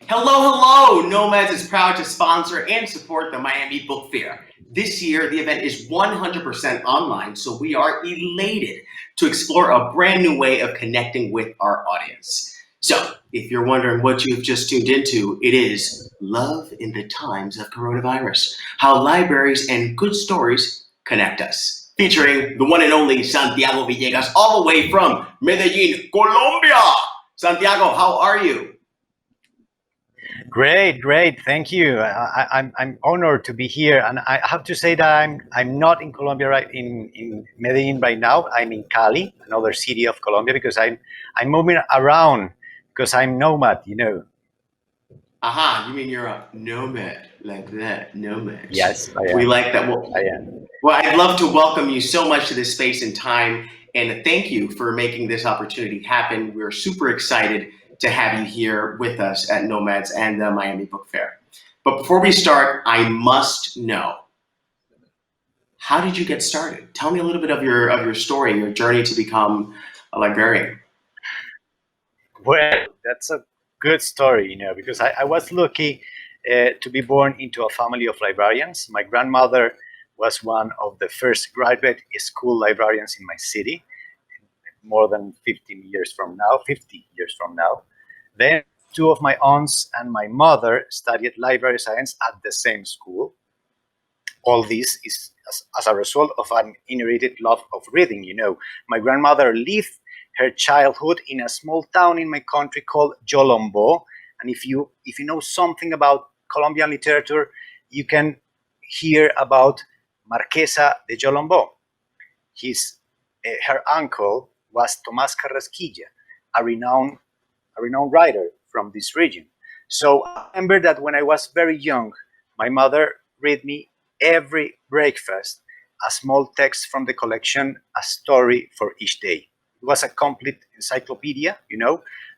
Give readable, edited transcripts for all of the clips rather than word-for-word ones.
Hello! Nomads is proud to sponsor and support the Miami Book Fair. This year, the event is 100% online, so we are elated to explore a brand new way of connecting with our audience. So, if you're wondering what you've just tuned into, it is Love in the Times of Coronavirus, How Libraries and Good Stories Connect Us. Featuring the one and only Santiago Villegas, all the way from Medellin, Colombia. Santiago, how are you? Great. Thank you. I'm honored to be here, and I have to say that I'm not in Colombia right in Medellin right now. I'm in Cali, another city of Colombia, because I'm moving around because I'm nomad. Aha, you mean you're a nomad, like that, nomad. Yes, I We am. like that. I am. Well, I'd love to welcome you so much to this space and time, and thank you for making this opportunity happen. We're super excited to have you here with us at Nomads and the Miami Book Fair. But before we start, I must know, how did you get started? Tell me a little bit of your story, your journey to become a librarian. Well, that's a good story, because I was lucky to be born into a family of librarians. My grandmother was one of the first graduate school librarians in my city, more than 50 years from now. Then two of my aunts and my mother studied library science at the same school. All this is as a result of an inherited love of reading. My grandmother lived her childhood in a small town in my country called Yolombo. And if you know something about Colombian literature, you can hear about Marquesa de Yolombo. Her uncle was Tomás Carrasquilla, a renowned writer from this region. So I remember that when I was very young, my mother read me every breakfast a small text from the collection, A Story for Each Day. It was a complete encyclopedia,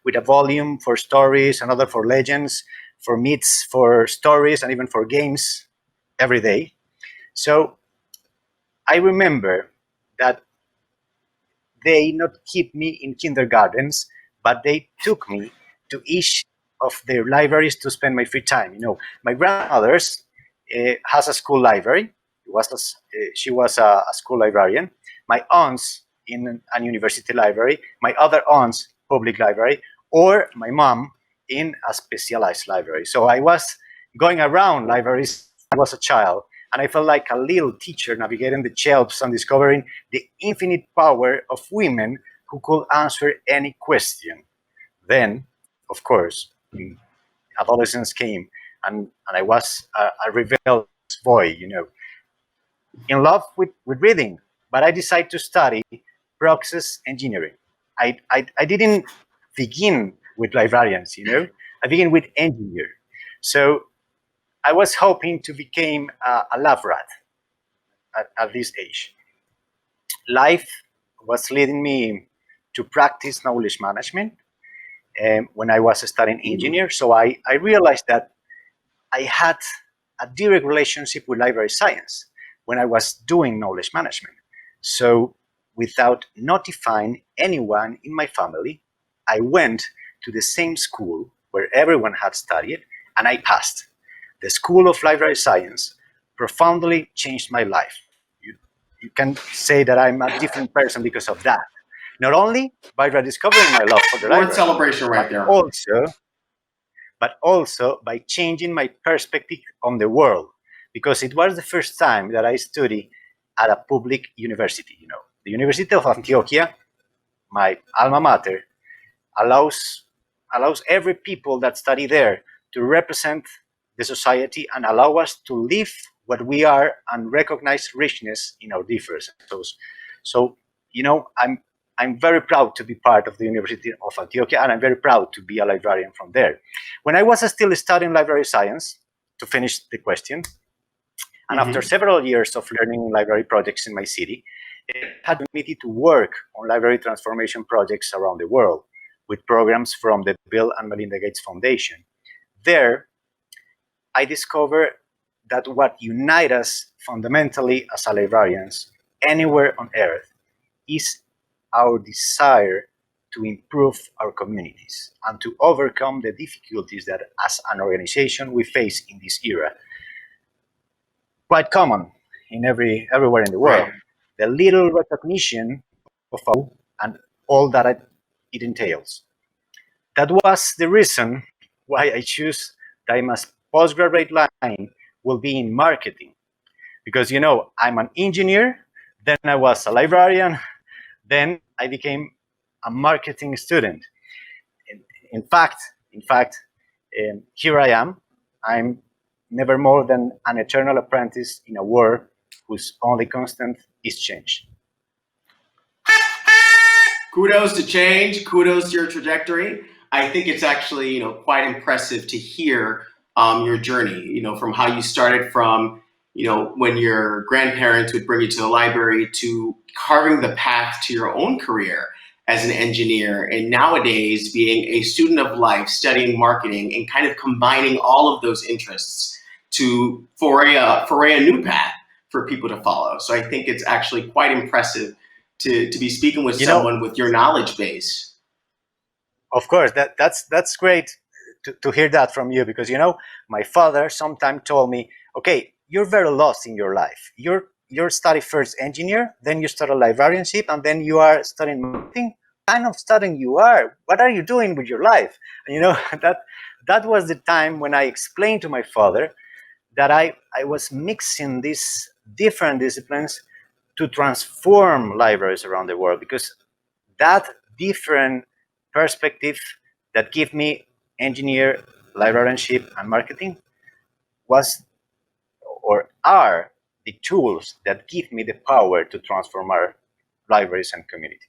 with a volume for stories, another for legends, for myths, for stories, and even for games every day. So I remember that they not keep me in kindergartens, but they took me to each of their libraries to spend my free time. My grandmother's has a school library. She was a school librarian. My aunts in a university library. My other aunts public library, or my mom in a specialized library. So I was going around libraries when I was a child, and I felt like a little teacher navigating the shelves and discovering the infinite power of women who could answer any question. Then, of course, adolescence came, and I was a rebellious boy, in love with reading. But I decided to study process engineering. I didn't begin with librarians, I began with engineer. So I was hoping to become a lab rat at this age. Life was leading me to practice knowledge management when I was studying engineer. So I realized that I had a direct relationship with library science when I was doing knowledge management. So without notifying anyone in my family, I went to the same school where everyone had studied, and I passed. The School of Library Science profoundly changed my life. You can say that I'm a different person because of that. Not only by rediscovering my love for the Word library, celebration right there. but also by changing my perspective on the world, because it was the first time that I studied at a public university. The University of Antioquia, my alma mater, allows every people that study there to represent the society and allow us to live what we are and recognize richness in our differences. So I'm very proud to be part of the University of Antioquia, and I'm very proud to be a librarian from there. When I was still studying library science, to finish the question, and after several years of learning library projects in my city, I had the opportunity to work on library transformation projects around the world with programs from the Bill and Melinda Gates Foundation. There, I discovered that what unites us fundamentally as librarians anywhere on earth is our desire to improve our communities and to overcome the difficulties that as an organization we face in this era. Quite common in everywhere in the world. Right. The little recognition of all and all that it entails. That was the reason why I choose that my postgraduate line will be in marketing. Because, I'm an engineer, then I was a librarian, then I became a marketing student. In fact, here I am. I'm never more than an eternal apprentice in a world whose only constant is change. Kudos to change. Kudos to your trajectory. I think it's actually, quite impressive to hear your journey, from how you started from, when your grandparents would bring you to the library to carving the path to your own career as an engineer, and nowadays being a student of life, studying marketing and kind of combining all of those interests to foray a new path for people to follow. So I think it's actually quite impressive to be speaking with someone with your knowledge base. Of course, that's great to hear that from you, because my father sometimes told me, okay, you're very lost in your life. You're study first engineer, then you start a librarianship, and then you are studying marketing. What kind of studying you are? What are you doing with your life? And that was the time when I explained to my father that I was mixing these different disciplines to transform libraries around the world, because that different perspective that give me engineer, librarianship, and marketing was or are the tools that give me the power to transform our libraries and community.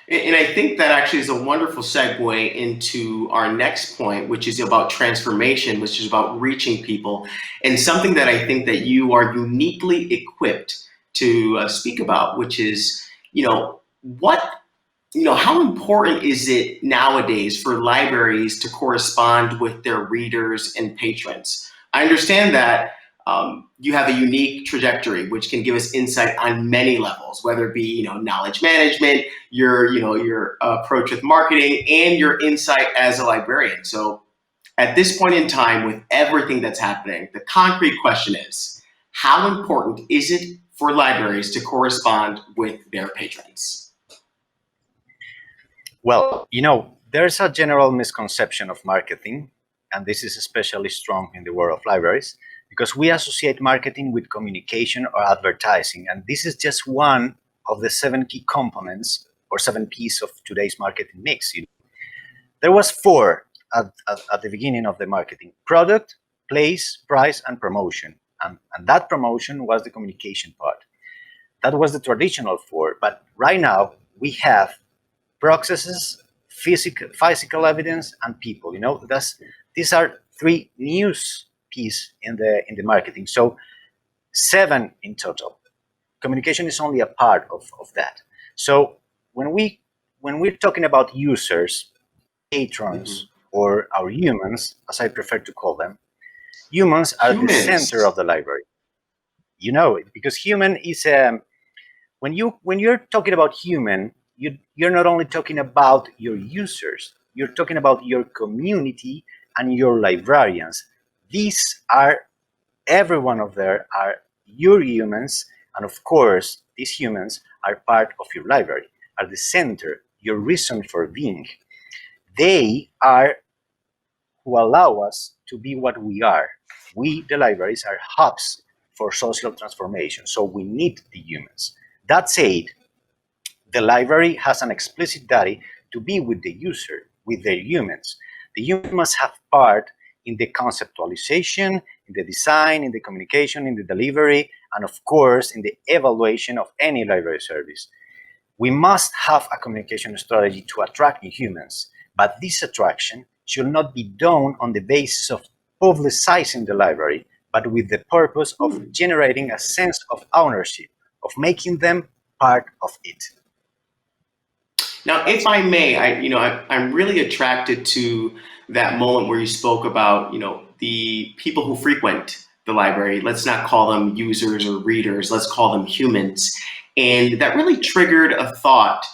And I think that actually is a wonderful segue into our next point, which is about transformation, which is about reaching people, and something that I think that you are uniquely equipped to speak about, which is, how important is it nowadays for libraries to correspond with their readers and patrons? I understand that you have a unique trajectory, which can give us insight on many levels, whether it be, knowledge management, your approach with marketing, and your insight as a librarian. So at this point in time, with everything that's happening, the concrete question is, how important is it for libraries to correspond with their patrons? Well, there's a general misconception of marketing, and this is especially strong in the world of libraries, because we associate marketing with communication or advertising, and this is just one of the 7 key components or 7 P's of today's marketing mix. There was 4 at the beginning of the marketing: product, place, price, and promotion. And that promotion was the communication part. That was the traditional 4, but right now we have processes, physical evidence, and people. These are 3 news piece in the marketing. So 7 in total. Communication is only a part of that. So when we're talking about users, patrons, or our humans, as I prefer to call them, humans are the center of the library. Because human is when you're talking about human, you're not only talking about your users, you're talking about your community and your librarians. These are, every one of them are your humans, and of course, these humans are part of your library, are the center, your reason for being. They are who allow us to be what we are. We, the libraries, are hubs for social transformation, so we need the humans. That said, the library has an explicit duty to be with the user, with the humans. The human must have part in the conceptualization, in the design, in the communication, in the delivery, and of course, in the evaluation of any library service. We must have a communication strategy to attract new humans, but this attraction should not be done on the basis of publicizing the library, but with the purpose of generating a sense of ownership, of making them part of it. Now, if I may, I'm really attracted to that moment where you spoke about, the people who frequent the library. Let's not call them users or readers. Let's call them humans. And that really triggered a thought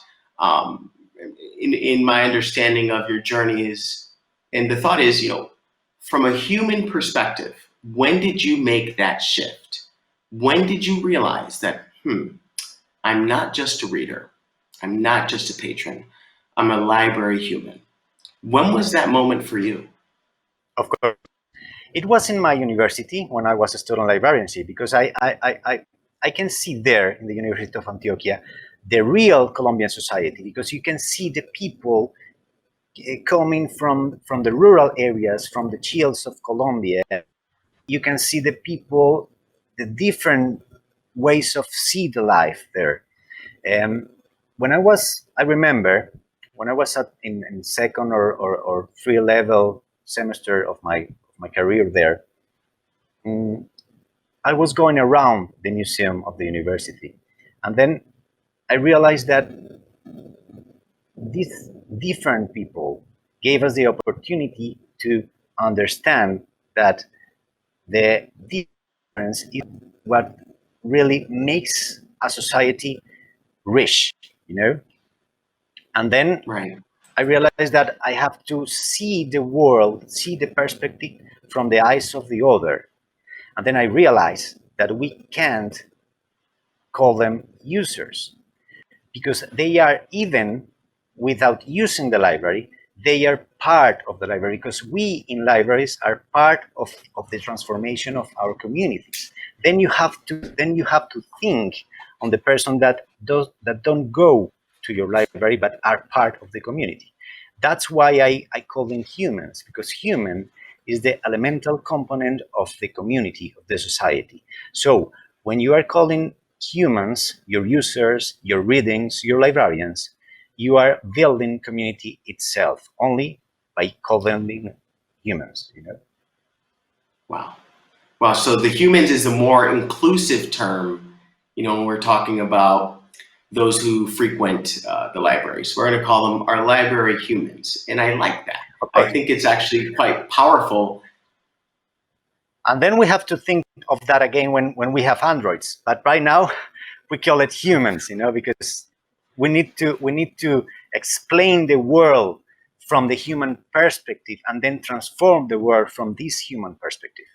in my understanding of your journey is, and the thought is, from a human perspective, when did you make that shift? When did you realize that, I'm not just a reader, I'm not just a patron, I'm a library human? When was that moment for you? Of course, it was in my university when I was a student librarian, because I can see there in the University of Antioquia the real Colombian society, because you can see the people coming from the rural areas, from the chills of Colombia. You can see the people, the different ways of see the life there. I remember when I was in second or three level semester of my career there, I was going around the museum of the university, and then I realized that these different people gave us the opportunity to understand that the difference is what really makes a society rich, And then Right. I realized that I have to see the world, see the perspective from the eyes of the other. And then I realized that we can't call them users, because they are, even without using the library, they are part of the library, because we in libraries are part of the transformation of our communities. Then you have to think on the person that don't go to your library but are part of the community. That's why I call them humans, because human is the elemental component of the community, of the society. So when you are calling humans, your users, your readings, your librarians, you are building community itself only by calling them humans. Wow. Wow. So the humans is a more inclusive term, when we're talking about those who frequent the libraries. We're going to call them our library humans. And I like that. I Okay. think it's actually quite powerful. And then we have to think of that again when we have androids. But right now, we call it humans, because we need to explain the world from the human perspective and then transform the world from this human perspective.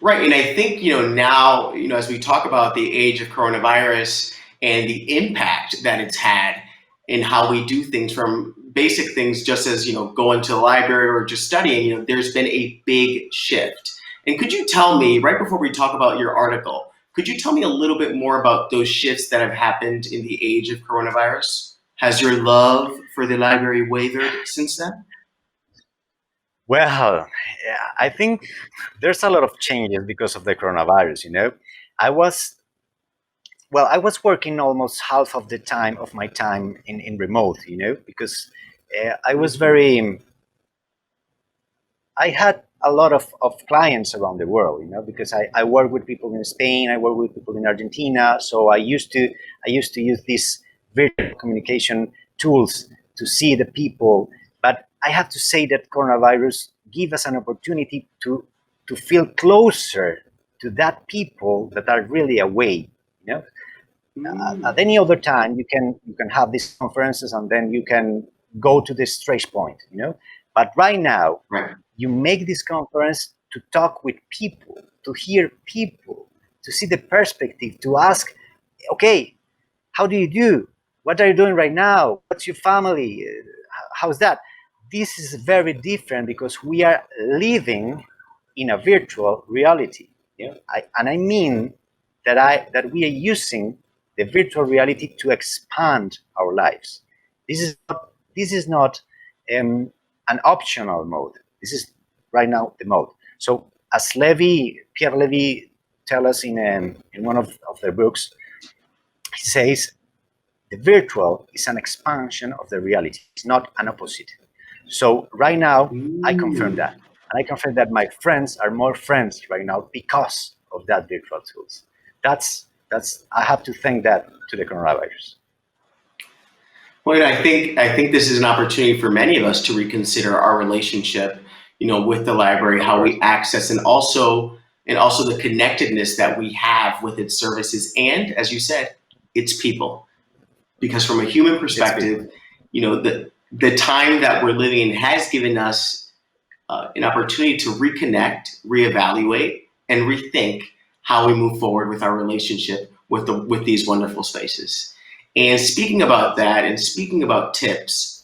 Right. And I think, now, as we talk about the age of coronavirus and the impact that it's had in how we do things, from basic things, just as, going to the library or just studying, there's been a big shift. And could you tell me, right before we talk about your article, could you tell me a little bit more about those shifts that have happened in the age of coronavirus? Has your love for the library wavered since then? Well, yeah, I think there's a lot of changes because of the coronavirus. I was I was working almost half of the time of my time in remote, because I was I had a lot of clients around the world, because I work with people in Spain, I work with people in Argentina. So I used to use these virtual communication tools to see the people. But I have to say that coronavirus give us an opportunity to feel closer to that people that are really away. At any other time, you can have these conferences and then you can go to the stretch point. But right now, Right. you make this conference to talk with people, to hear people, to see the perspective, to ask, okay, how do you do? What are you doing right now? What's your family? How's that? This is very different because we are living in a virtual reality. I mean that we are using the virtual reality to expand our lives. This is not an optional mode. This is right now the mode. So as Pierre Levy tells us in one of their books, he says the virtual is an expansion of the reality. It's not an opposite. So right now, I confirm that. And I confirm that my friends are more friends right now because of that virtual tools. That's I have to thank that to the coronavirus. Well, I think this is an opportunity for many of us to reconsider our relationship, with the library, how we access, and also the connectedness that we have with its services, and as you said, its people. Because from a human perspective, the time that we're living in has given us an opportunity to reconnect, reevaluate, and rethink how we move forward with our relationship with these wonderful spaces. And speaking about that, and speaking about tips,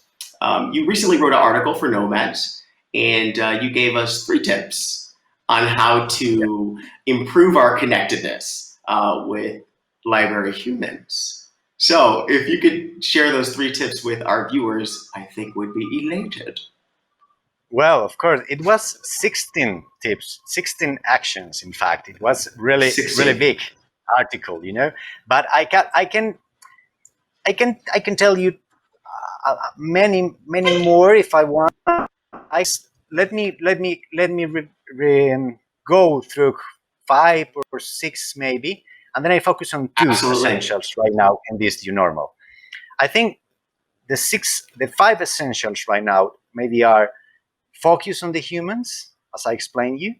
you recently wrote an article for Nomads, and you gave us 3 tips on how to improve our connectedness with library humans. So if you could share those 3 tips with our viewers, I think we'd be elated. Well, of course, it was 16 tips, 16 actions. In fact, it was really 16. big article, But I can tell you many more if I want. Let me go through 5 or 6 maybe, and then I focus on 2 Absolutely. essentials right now in this new normal. I think the 5 essentials right now maybe are: focus on the humans, as I explained you.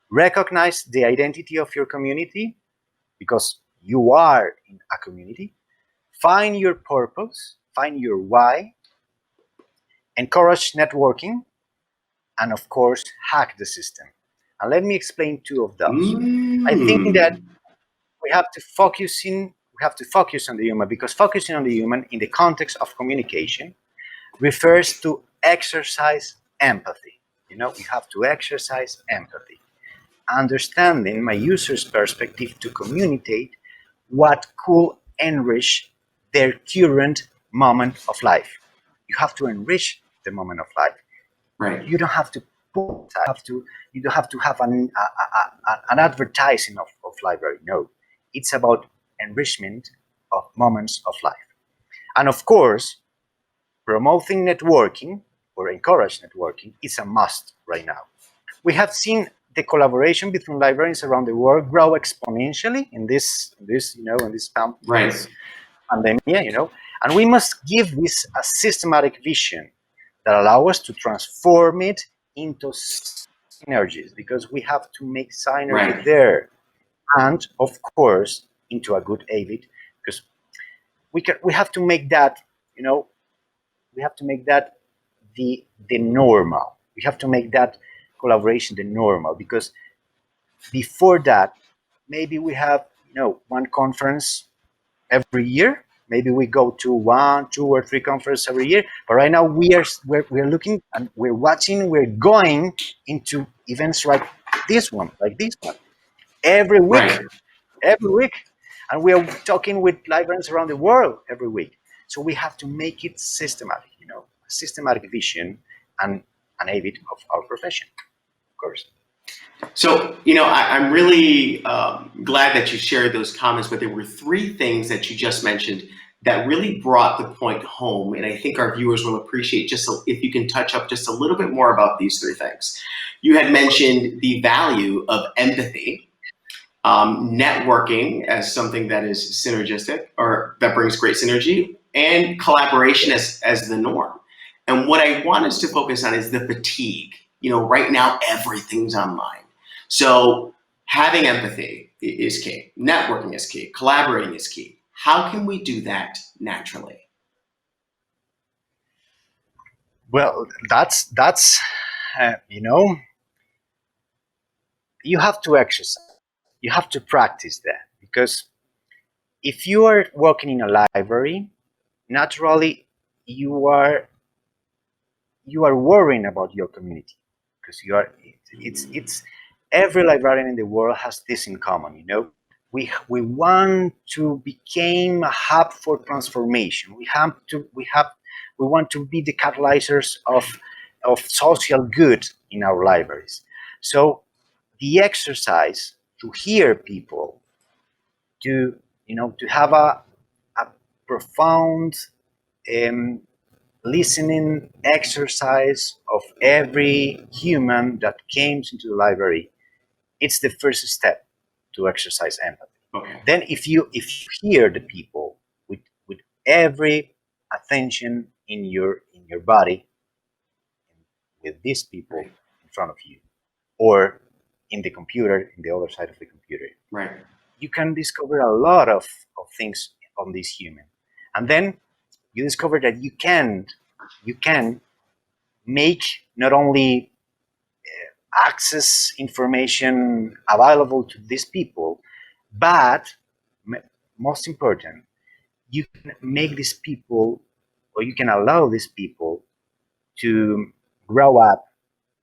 Recognize the identity of your community, because you are in a community. Find your purpose, find your why. Encourage networking, and of course, hack the system. And let me explain 2 of those. I think that we have to focus on the human, because focusing on the human in the context of communication refers to exercise empathy. We have to exercise empathy, understanding my user's perspective to communicate what could enrich their current moment of life. You have to enrich the moment of life. Right. You don't have to you don't have to have an advertising of library. No, it's about enrichment of moments of life. And of course, promoting networking or encourage networking is a must right now. We have seen the collaboration between librarians around the world grow exponentially in this Right. pandemic, and we must give this a systematic vision that allow us to transform it into synergies, because we have to make synergy there, and of course into a good habit, because we have to make that the normal. We have to make that collaboration the normal, because before that maybe we have one conference every year. Maybe we go to 1, 2, or 3 conferences every year. But right now we're looking and we're watching. We're going into events like this one, every week, and we are talking with librarians around the world every week. So we have to make it systematic, a systematic vision and an habit of our profession, of course. So, I'm really glad that you shared those comments, but there were 3 things that you just mentioned that really brought the point home. And I think our viewers will appreciate if you can touch up just a little bit more about these 3 things. You had mentioned the value of empathy, networking as something that is synergistic or that brings great synergy, and collaboration as the norm. And what I want us to focus on is the fatigue. Right now, everything's online. So having empathy is key. Networking is key. Collaborating is key. How can we do that naturally? Well, that's you have to exercise. You have to practice that, because if you are working in a library, naturally you are worrying about your community, because it's every librarian in the world has this in common. We want to become a hub for transformation. We want to be the catalyzers of social good in our libraries. So the exercise to hear people, to have a profound listening exercise of every human that came into the library, it's the first step to exercise empathy. Okay. Then if you hear the people with every attention in your body, with these people in front of you, or in the computer, in the other side of the computer, right, you can discover a lot of things on this human. And then you discover that you can make not only access information available to these people, but most important, you can make these people, or you can allow these people to grow up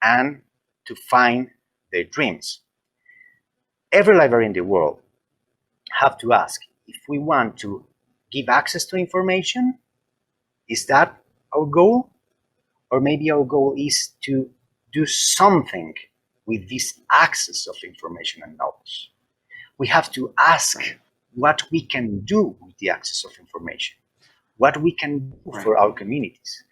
and to find their dreams. Every library in the world have to ask, if we want to give access to information, is that our goal? Or maybe our goal is to do something with this access of information and knowledge. We have to ask what we can do with the access of information, what we can do for our communities.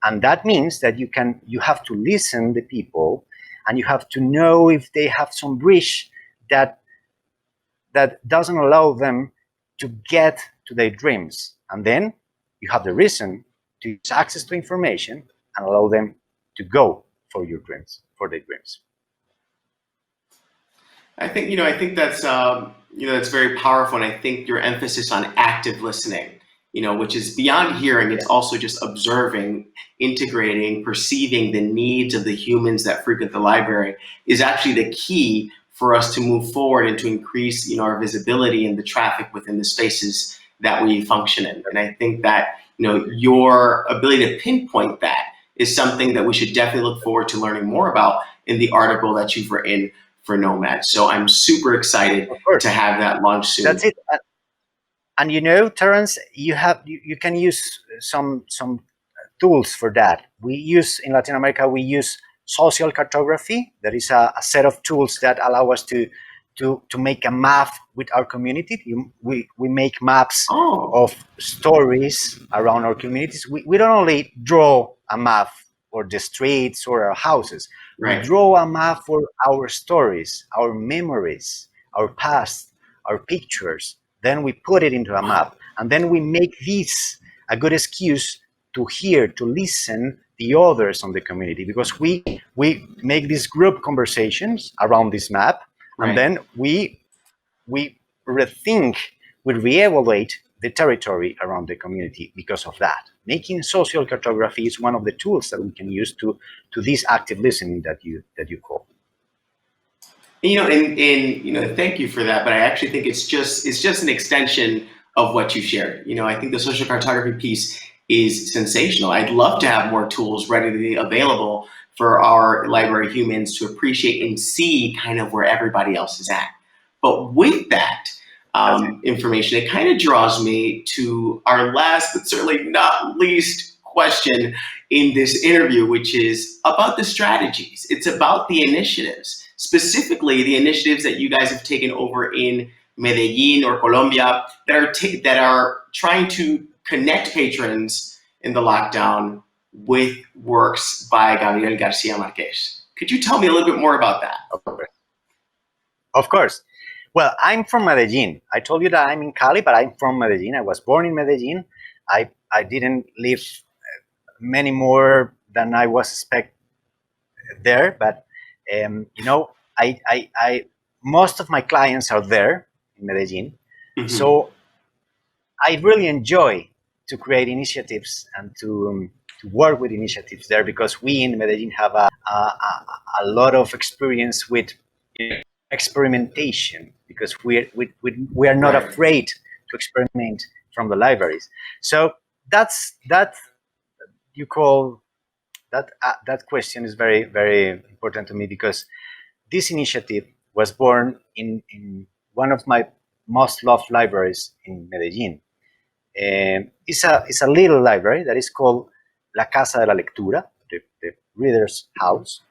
And that means that you have to listen to people, and you have to know if they have some bridge that doesn't allow them to get to their dreams. And then you have the reason to use access to information and allow them to go for your dreams, for their dreams. I think that's that's very powerful, and I think your emphasis on active listening, which is beyond hearing, it's also just observing, integrating, perceiving the needs of the humans that frequent the library is actually the key for us to move forward and to increase, our visibility and the traffic within the spaces that we function in. And I think that, your ability to pinpoint that is something that we should definitely look forward to learning more about in the article that you've written for Nomad. So I'm super excited to have that launch soon. That's it. And Terence, you can use some tools for that. We use in Latin America, we use social cartography. That is a set of tools that allow us to make a map with our community. We make maps of stories around our communities. We don't only draw a map for the streets or our houses. Right. We draw a map for our stories, our memories, our past, our pictures. Then we put it into a map, and then we make this a good excuse to hear, to listen the others on the community, because we make these group conversations around this map, and then we rethink, we reevaluate the territory around the community because of that. Making social cartography is one of the tools that we can use to this active listening that you call. And thank you for that. But I actually think it's just an extension of what you shared. I think the social cartography piece is sensational. I'd love to have more tools readily available for our library humans to appreciate and see kind of where everybody else is at. But with that information, it kind of draws me to our last, but certainly not least question in this interview, which is about the strategies. It's about the initiatives, specifically the initiatives that you guys have taken over in Medellin or Colombia that are trying to connect patrons in the lockdown with works by Gabriel Garcia Marquez. Could you tell me a little bit more about that? Of course. Well, I'm from Medellin. I told you that I'm in Cali, but I'm from Medellin. I was born in Medellin. I didn't live many more than I was expected there, but I most of my clients are there in Medellin. Mm-hmm. So I really enjoy to create initiatives and to work with initiatives there, because we in Medellin have a lot of experience with experimentation, because we are not afraid to experiment from the libraries. So that you call that question is very, very important to me, because this initiative was born in one of my most loved libraries in Medellin. It's a little library that is called La Casa de la Lectura, the reader's house.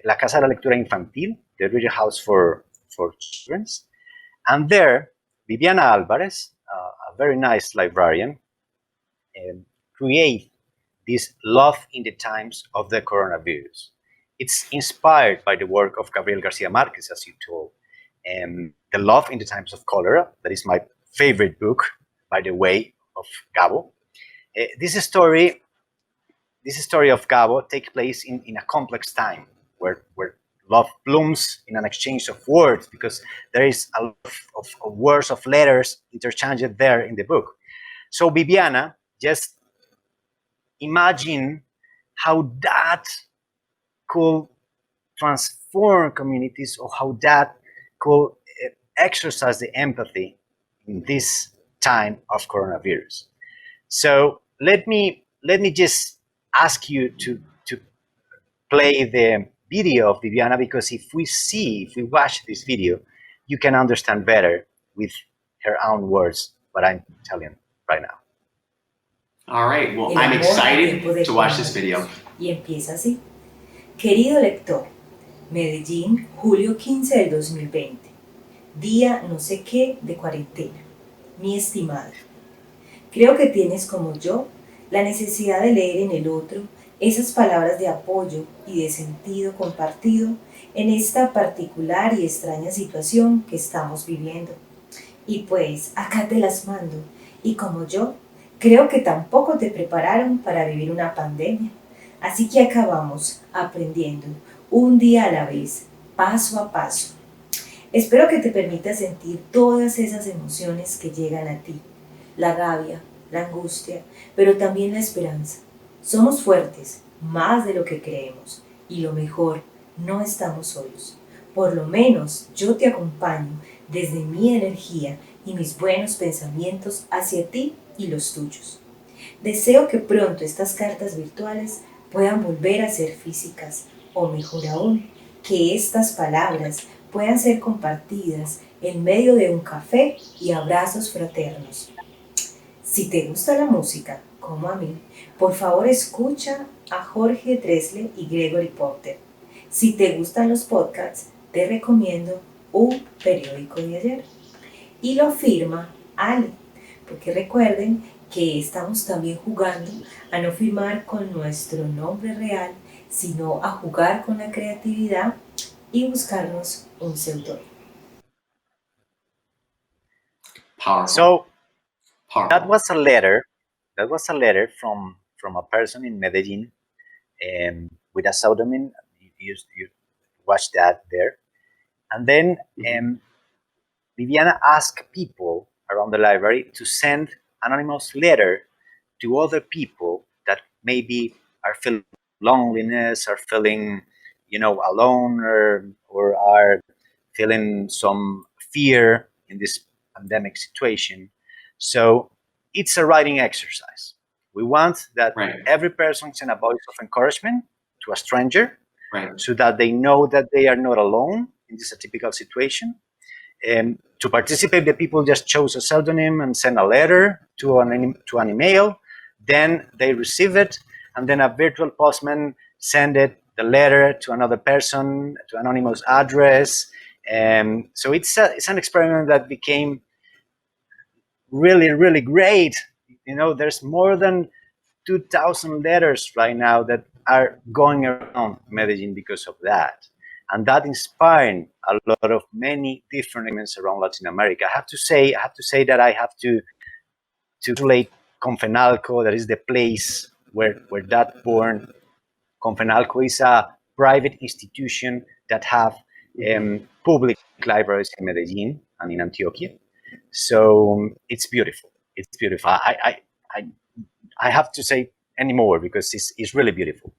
La Casa de la Lectura Infantil, the reader house for children. And there, Viviana Alvarez, a very nice librarian, create this Love in the Times of the Coronavirus. It's inspired by the work of Gabriel Garcia Marquez, as you told. The Love in the Times of Cholera, that is my favorite book, by the way, of Gabo. This story of Gabo takes place in a complex time where love blooms in an exchange of words, because there is a lot of words, of letters interchanged there in the book. So Viviana just imagine how that could transform communities, or how that could exercise the empathy in this time of coronavirus. So let me just ask you to play the video of Viviana, because if we watch this video, you can understand better with her own words what I'm telling right now. All right, well, I'm excited to watch this video. Y empieza así. Querido lector, Medellín, julio 15 del 2020. Día no sé qué de cuarentena. Mi estimado, creo que tienes como yo la necesidad de leer en el otro esas palabras de apoyo y de sentido compartido en esta particular y extraña situación que estamos viviendo. Y pues acá te las mando, y como yo, creo que tampoco te prepararon para vivir una pandemia. Así que acá vamos aprendiendo un día a la vez, paso a paso. Espero que te permita sentir todas esas emociones que llegan a ti. La rabia, la angustia, pero también la esperanza. Somos fuertes, más de lo que creemos. Y lo mejor, no estamos solos. Por lo menos yo te acompaño desde mi energía y mis buenos pensamientos hacia ti y los tuyos. Deseo que pronto estas cartas virtuales puedan volver a ser físicas, o mejor aún, que estas palabras puedan ser compartidas en medio de un café y abrazos fraternos. Si te gusta la música, como a mí, por favor escucha a Jorge Drexler y Gregory Porter. Si te gustan los podcasts, te recomiendo Un periódico de ayer. Y lo firma Ali, porque recuerden que estamos también jugando a no firmar con nuestro nombre real, sino a jugar con la creatividad y buscarnos un seudónimo. Powerful. So Powerful. that was a letter. That was a letter from a person in Medellin, with a pseudonym. You watch that there, and then Viviana asked people around the library to send anonymous letter to other people that maybe are feeling loneliness, are feeling, alone, or are feeling some fear in this pandemic situation. So it's a writing exercise. We want that Right. every person send a voice of encouragement to a stranger, Right. so that they know that they are not alone in this atypical situation. To participate, the people just chose a pseudonym and send a letter to an email. Then they receive it, and then a virtual postman send the letter to another person, to anonymous address. So it's an experiment that became really, really great. There's more than 2,000 letters right now that are going around Medellin because of that. And that inspired a lot of many different events around Latin America. I have to say that I have to congratulate Confenalco. That is the place where that born. Confenalco is a private institution that have public libraries in Medellin and in Antioquia. So it's beautiful. It's beautiful. I have to say any more because it's really beautiful.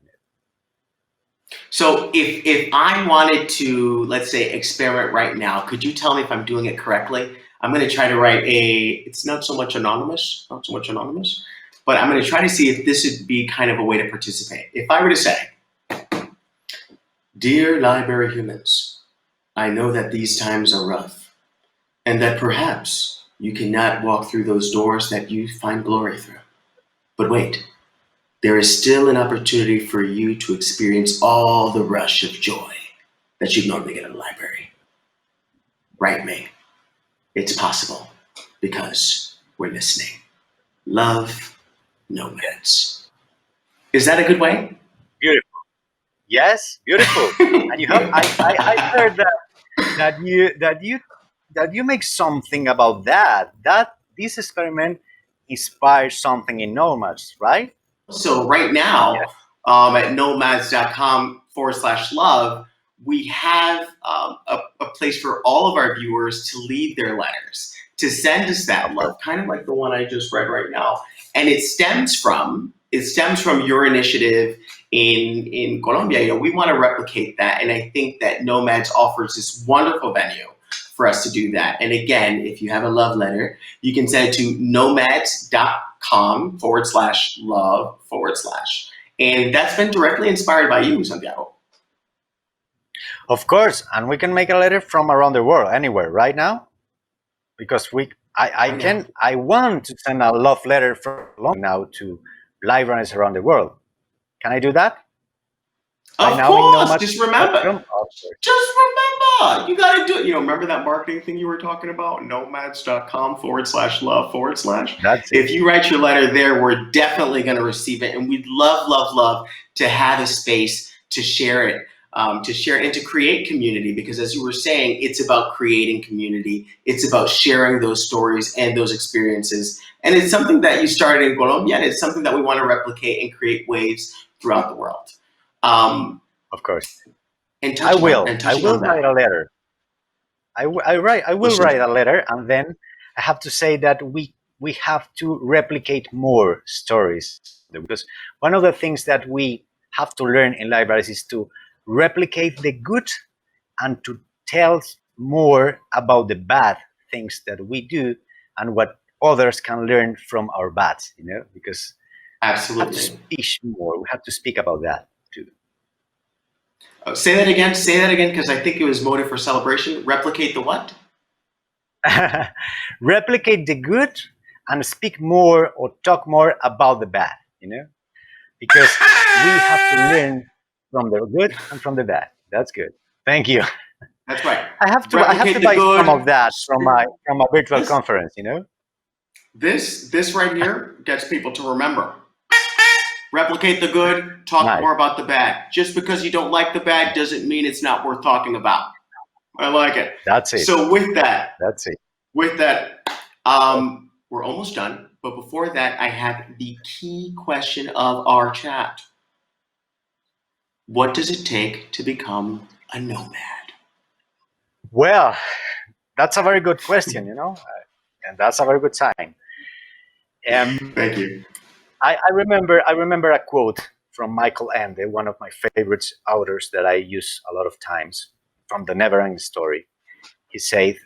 So if I wanted to, let's say, experiment right now, could you tell me if I'm doing it correctly? I'm going to try to write it's not so much anonymous, but I'm going to try to see if this would be kind of a way to participate. If I were to say, Dear library humans, I know that these times are rough, and that perhaps you cannot walk through those doors that you find glory through. But wait. There is still an opportunity for you to experience all the rush of joy that you'd normally get at a library. Write me. It's possible because we're listening. Love, Nomads. Is that a good way? Beautiful. Yes, beautiful. And you have I heard that you make something about that. That this experiment inspired something in Nomads, right? So right now, at Knovvmads.com/love, we have a place for all of our viewers to leave their letters, to send us that love, kind of like the one I just read right now. And it stems from it stems from your initiative in Colombia. We want to replicate that, and I think that Nomads offers this wonderful venue for us to do that. And again, if you have a love letter, you can send it to nomads.com/love/. And that's been directly inspired by you, Santiago. Of course, and we can make a letter from around the world, anywhere, right now, because I want to send a love letter from now to librarians around the world. Can I do that? Of course, just remember. You got to do it. Remember that marketing thing you were talking about? nomads.com/love/. That's it. If you write your letter there, we're definitely going to receive it. And we'd love to have a space to share it, and to create community. Because as you were saying, it's about creating community. It's about sharing those stories and those experiences. And it's something that you started in Colombia, and it's something that we want to replicate and create waves throughout the world. Of course. And I will write a letter. I will write a letter, and then I have to say that we have to replicate more stories, because one of the things that we have to learn in libraries is to replicate the good and to tell more about the bad things that we do and what others can learn from our bad, because absolutely. We have to speak more. We have to speak about that too. Say that again, because I think it was motive for celebration. Replicate the what? Replicate the good and speak more or talk more about the bad, because we have to learn from the good and from the bad. That's good. Thank you. That's right. I have to buy some of that from a virtual conference, This right here gets people to remember. Replicate the good, talk more about the bad. Just because you don't like the bad doesn't mean it's not worth talking about. I like it. That's it. So with that, we're almost done. But before that, I have the key question of our chat. What does it take to become a nomad? Well, that's a very good question, and that's a very good sign. Thank you. I remember a quote from Michael Ende, one of my favorite authors that I use a lot of times, from the Never-Ending Story. He said,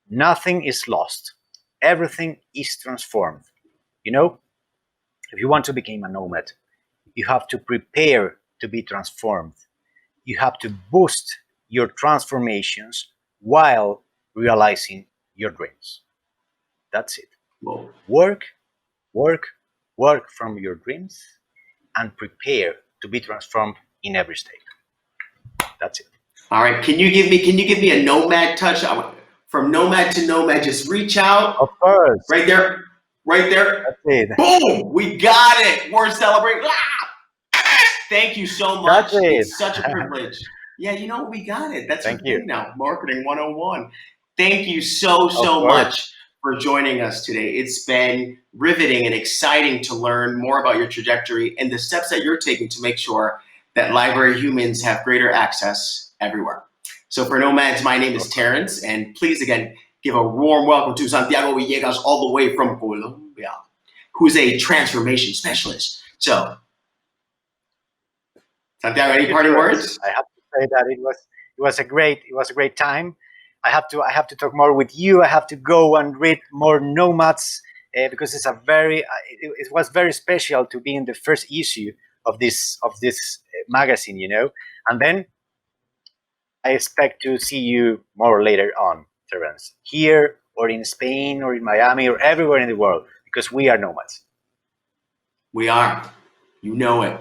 "Nothing is lost. Everything is transformed." If you want to become a nomad, you have to prepare to be transformed. You have to boost your transformations while realizing your dreams. That's it. Whoa. Work from your dreams and prepare to be transformed in every state. That's it. All right. Can you give me a nomad touch? From nomad to nomad, just reach out. Of course. Right there. That's it. Boom! We got it. We're celebrating. Thank you so much. That's it. It's such a privilege. Yeah, we got it. That's Thank you. Now. Marketing 101. Thank you so much for joining us today. It's been riveting and exciting to learn more about your trajectory and the steps that you're taking to make sure that library humans have greater access everywhere. So for Nomads, my name is Terrence, and please again, give a warm welcome to Santiago Villegas all the way from Colombia, who's a transformation specialist. So, Santiago, any parting words? I have to say that it was a great time. I have to talk more with you. I have to go and read more Nomads because it was very special to be in the first issue of this magazine, And then I expect to see you more later on, Terrence, here or in Spain or in Miami or everywhere in the world, because we are nomads. We are. You know it.